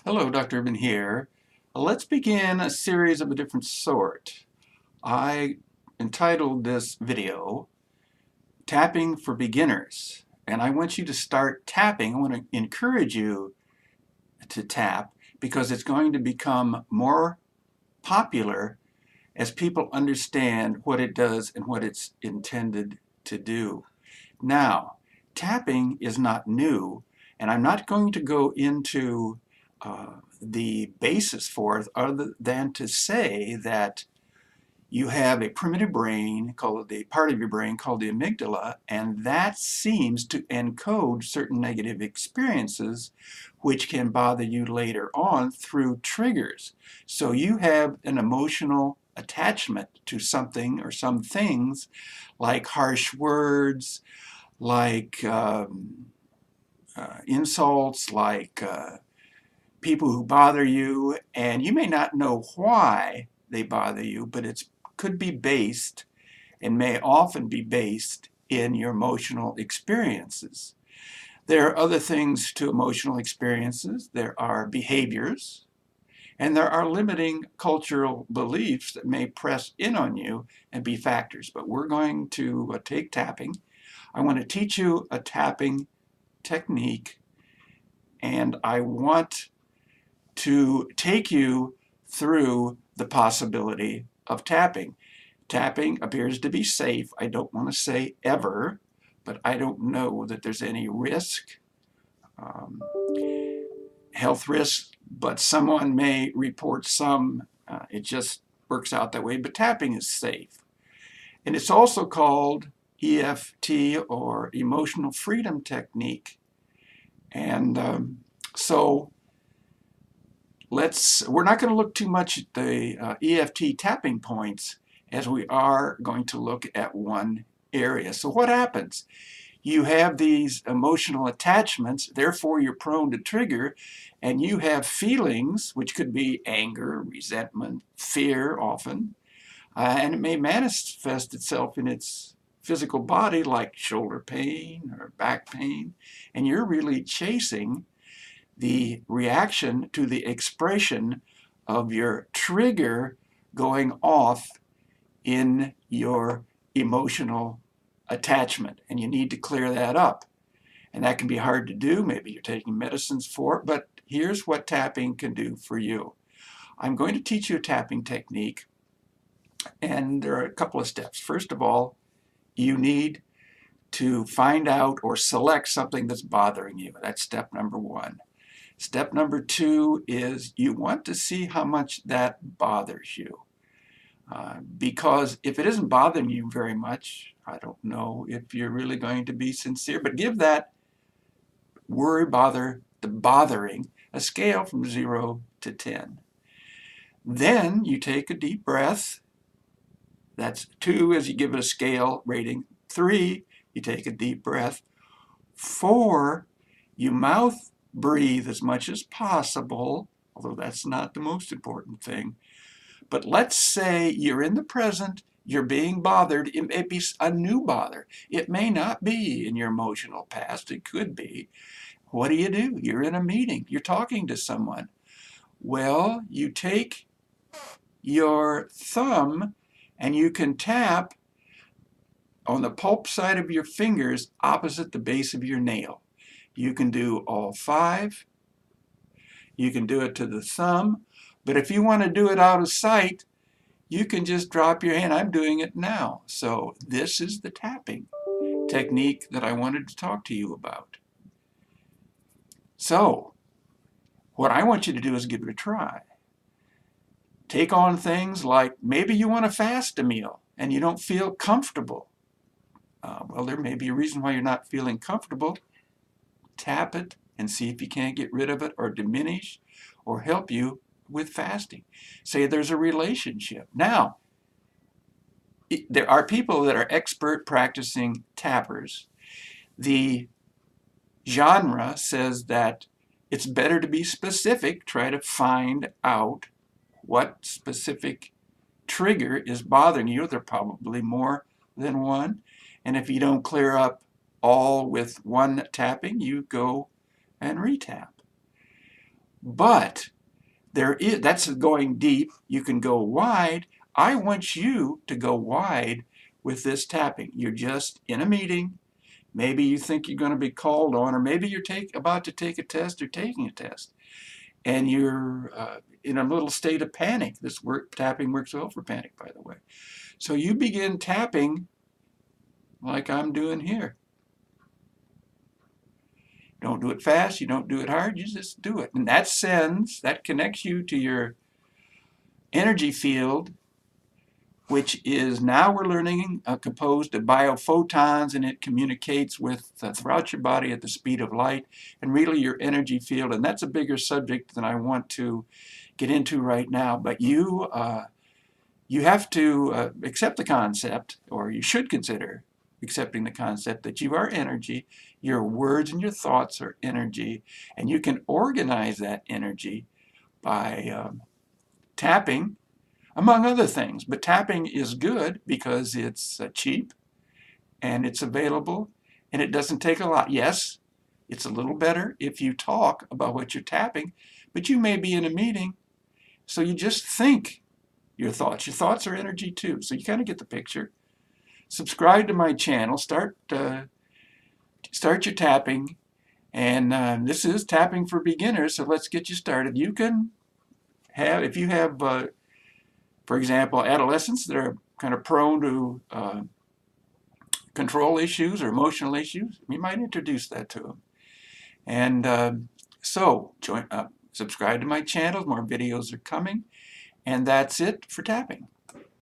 Hello, Dr. Urban here. Let's begin a series of a different sort. I entitled this video, Tapping for Beginners. And I want you to start tapping. I want to encourage you to tap because it's going to become more popular as people understand what it does and what it's intended to do. Now, tapping is not new, and I'm not going to go into the basis for it other than to say that you have a primitive brain called the part of your brain called the amygdala, and that seems to encode certain negative experiences which can bother you later on through triggers. So you have an emotional attachment to something or some things like harsh words, like insults, like people who bother you, and you may not know why they bother you, but it could be based and may often be based in your emotional experiences. There are other things to emotional experiences. There are behaviors, and there are limiting cultural beliefs that may press in on you and be factors. But we're going to take tapping. I want to teach you a tapping technique, and I want to take you through the possibility of tapping. Tapping appears to be safe. I don't want to say ever, but I don't know that there's any risk, health risk, but someone may report some. It just works out that way, but tapping is safe. And it's also called EFT, or emotional freedom technique. And so we're not going to look too much at the EFT tapping points as we are going to look at one area. So what happens? You have these emotional attachments, therefore you're prone to trigger, and you have feelings, which could be anger, resentment, fear often, and it may manifest itself in its physical body like shoulder pain or back pain, and you're really chasing the reaction to the expression of your trigger going off in your emotional attachment, and you need to clear that up. And that can be hard to do. Maybe you're taking medicines for it, but here's what tapping can do for you. I'm going to teach you a tapping technique, and there are a couple of steps. First of all, you need to find out or select something that's bothering you. That's step number one. Step number two is you want to see how much that bothers you. Because if it isn't bothering you very much, I don't know if you're really going to be sincere, but give that worry, the bothering, a scale from 0 to 10. Then you take a deep breath. That's 2 as you give it a scale rating. 3, you take a deep breath. 4, you mouth breathe as much as possible, although that's not the most important thing. But let's say you're in the present, you're being bothered. It may be a new bother. It may not be in your emotional past. It could be. What do? You're in a meeting. You're talking to someone. Well, you take your thumb and you can tap on the pulp side of your fingers opposite the base of your nail. You can do all 5. You can do it to the thumb. But if you want to do it out of sight, you can just drop your hand. I'm doing it now. So this is the tapping technique that I wanted to talk to you about. So what I want you to do is give it a try. Take on things like maybe you want to fast a meal and you don't feel comfortable. Well, there may be a reason why you're not feeling comfortable. Tap it and see if you can't get rid of it or diminish or help you with fasting. Say there's a relationship. Now, there are people that are expert practicing tappers. The genre says that it's better to be specific, try to find out what specific trigger is bothering you. There are probably more than one. And if you don't clear up all with one tapping, you go and retap. But that's going deep. You can go wide. I want you to go wide with this tapping. You're just in a meeting. Maybe you think you're going to be called on, or maybe you're about to take a test or taking a test, and you're in a little state of panic. Tapping works well for panic, by the way. So you begin tapping like I'm doing here. Don't do it fast, you don't do it hard, you just do it. And that connects you to your energy field, which is, now we're learning, composed of biophotons, and it communicates with throughout your body at the speed of light, and really your energy field. And that's a bigger subject than I want to get into right now. But you have to accept the concept, or you should consider accepting the concept, that you are energy. Your words and your thoughts are energy, and you can organize that energy by tapping, among other things. But tapping is good because it's cheap and it's available and it doesn't take a lot. Yes, it's a little better if you talk about what you're tapping, but you may be in a meeting, so you just think your thoughts. Your thoughts are energy too, so you kind of get the picture. Subscribe to my channel. Start your tapping, and this is tapping for beginners. So let's get you started. You can have, if you have, for example, adolescents that are kind of prone to control issues or emotional issues, we might introduce that to them. And so subscribe to my channel. More videos are coming, and that's it for tapping.